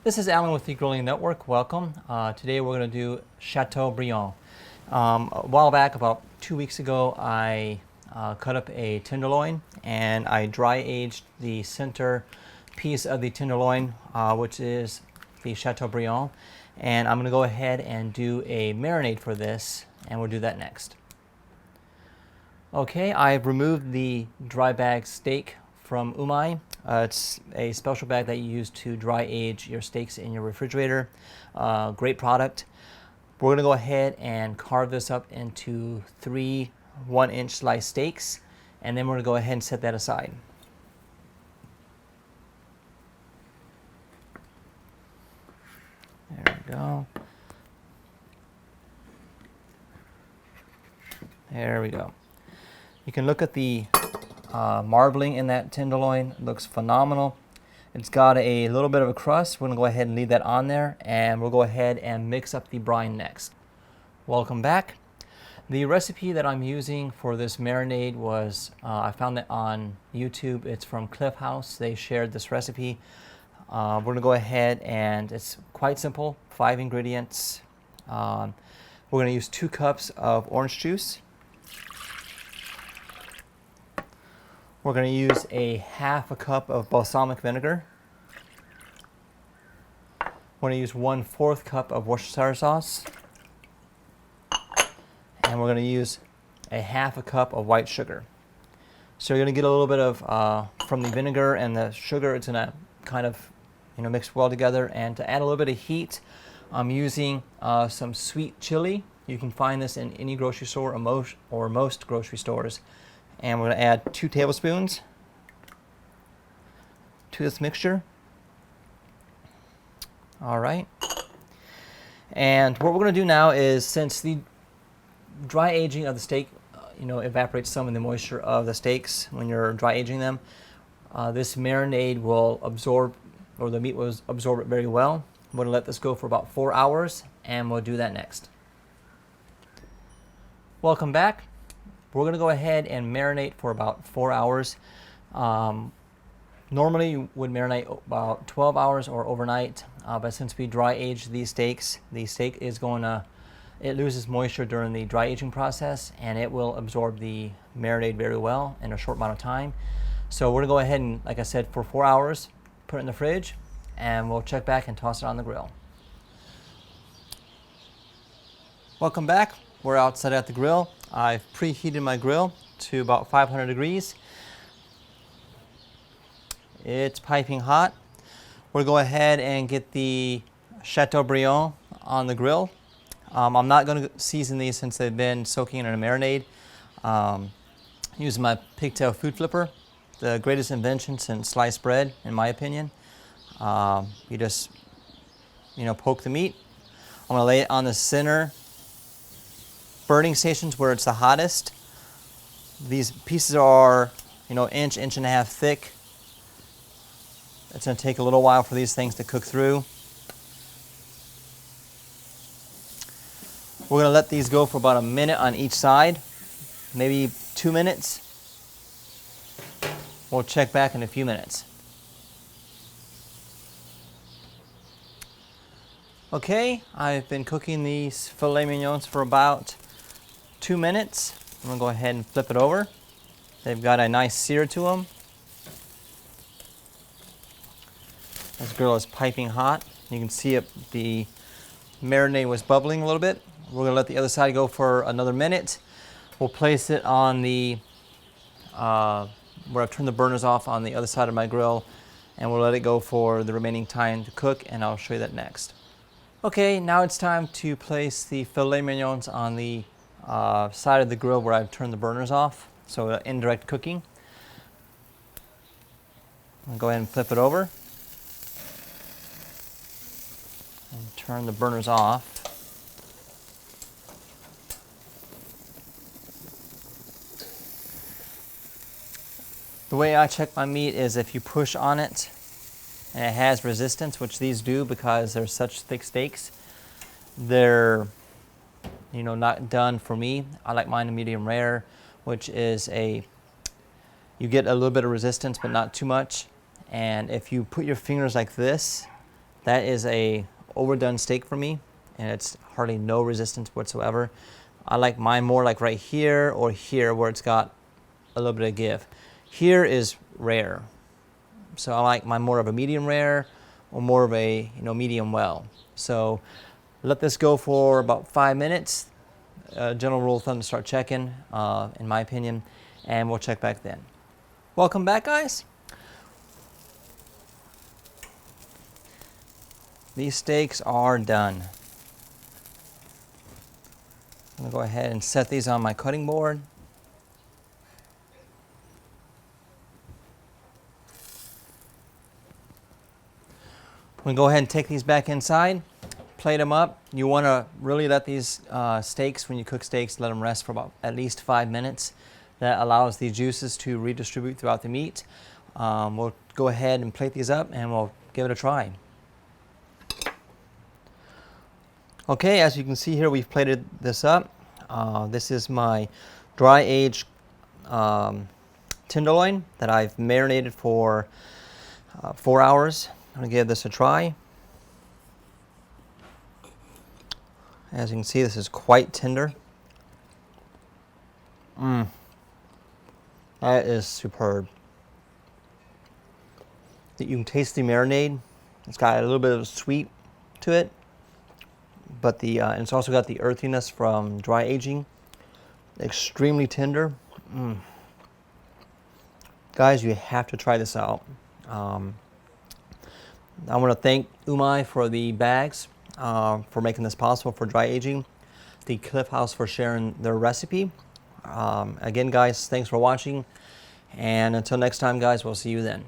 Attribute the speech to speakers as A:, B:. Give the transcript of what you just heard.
A: This is Alan with the Grilling Network. Welcome. Today we're going to do ChateauBriand. A while back, about 2 weeks ago, I cut up a tenderloin and I dry aged the center piece of the tenderloin, which is the ChateauBriand. And I'm going to go ahead and do a marinade for this, and we'll do that next. Okay, I've removed the dry bag steak from Umai. It's a special bag that you use to dry age your steaks in your refrigerator. Great product. We're going to go ahead and carve this up into 3 1-inch slice steaks, and then we're going to go ahead and set that aside. There we go. There we go. You can look at the marbling in that tenderloin. It looks phenomenal. It's got a little bit of a crust. We're going to go ahead and leave that on there, and we'll go ahead and mix up the brine next. Welcome back. The recipe that I'm using for this marinade was, I found it on YouTube. It's from Cliff House. They shared this recipe. We're going to go ahead, and it's quite simple, 5 ingredients. We're going to use 2 cups of orange juice. We're going to use a half a cup of balsamic vinegar. We're going to use 1/4 cup of Worcestershire sauce. And we're going to use a half a cup of white sugar. So you're going to get a little bit of, from the vinegar and the sugar, it's going to kind of mix well together. And to add a little bit of heat, I'm using some sweet chili. You can find this in any grocery store or most grocery stores. And we're going to add 2 tablespoons to this mixture. All right. And what we're going to do now is, since the dry aging of the steak, evaporates some of the moisture of the steaks when you're dry aging them, this marinade will absorb, or the meat will absorb it very well. I'm going to let this go for about 4 hours, and we'll do that next. Welcome back. We're going to go ahead and marinate for about 4 hours. Normally you would marinate about 12 hours or overnight, but since we dry age these steaks, the steak is it loses moisture during the dry aging process, and it will absorb the marinade very well in a short amount of time. So we're going to go ahead and, like I said, for 4 hours, put it in the fridge, and we'll check back and toss it on the grill. Welcome back. We're outside at the grill. I've preheated my grill to about 500 degrees. It's piping hot. We'll go ahead and get the ChateauBriand on the grill. I'm not going to season these since they've been soaking in a marinade. Using my pigtail food flipper, the greatest invention since sliced bread, in my opinion. You just, poke the meat. I'm going to lay it on the center burning stations where it's the hottest. These pieces are, inch and a half thick. It's going to take a little while for these things to cook through. We're going to let these go for about a minute on each side, maybe 2 minutes. We'll check back in a few minutes. Okay, I've been cooking these filet mignons for about 2 minutes. I'm going to go ahead and flip it over. They've got a nice sear to them. This grill is piping hot. You can see the marinade was bubbling a little bit. We're going to let the other side go for another minute. We'll place it on the, where I've turned the burners off on the other side of my grill, and we'll let it go for the remaining time to cook, and I'll show you that next. Okay, now it's time to place the filet mignons on the side of the grill where I've turned the burners off, so indirect cooking. I'll go ahead and flip it over and turn the burners off. The way I check my meat is if you push on it and it has resistance, which these do because they're such thick steaks, they're not done for me. I like mine medium rare, which is you get a little bit of resistance but not too much. And if you put your fingers like this That is a overdone steak for me, and it's hardly no resistance whatsoever. I like mine more like right here or here where it's got a little bit of give. Here is rare. So I like mine more of a medium rare or more of a medium well. So let this go for about 5 minutes. General rule of thumb to start checking, in my opinion, and we'll check back then. Welcome back, guys. These steaks are done. I'm gonna go ahead and set these on my cutting board. I'm gonna go ahead and take these back inside, plate them up. You wanna really let these steaks, when you cook steaks, let them rest for about at least 5 minutes. That allows the juices to redistribute throughout the meat. We'll go ahead and plate these up and we'll give it a try. Okay, as you can see here, we've plated this up. This is my dry aged tenderloin that I've marinated for 4 hours. I'm gonna give this a try. As you can see, this is quite tender. That is superb. You can taste the marinade. It's got a little bit of sweet to it, but and it's also got the earthiness from dry aging. Extremely tender. Guys, you have to try this out. I want to thank Umai for the bags, for making this possible for dry aging. The Cliff House for sharing their recipe. Again, guys, thanks for watching. And until next time, guys, we'll see you then.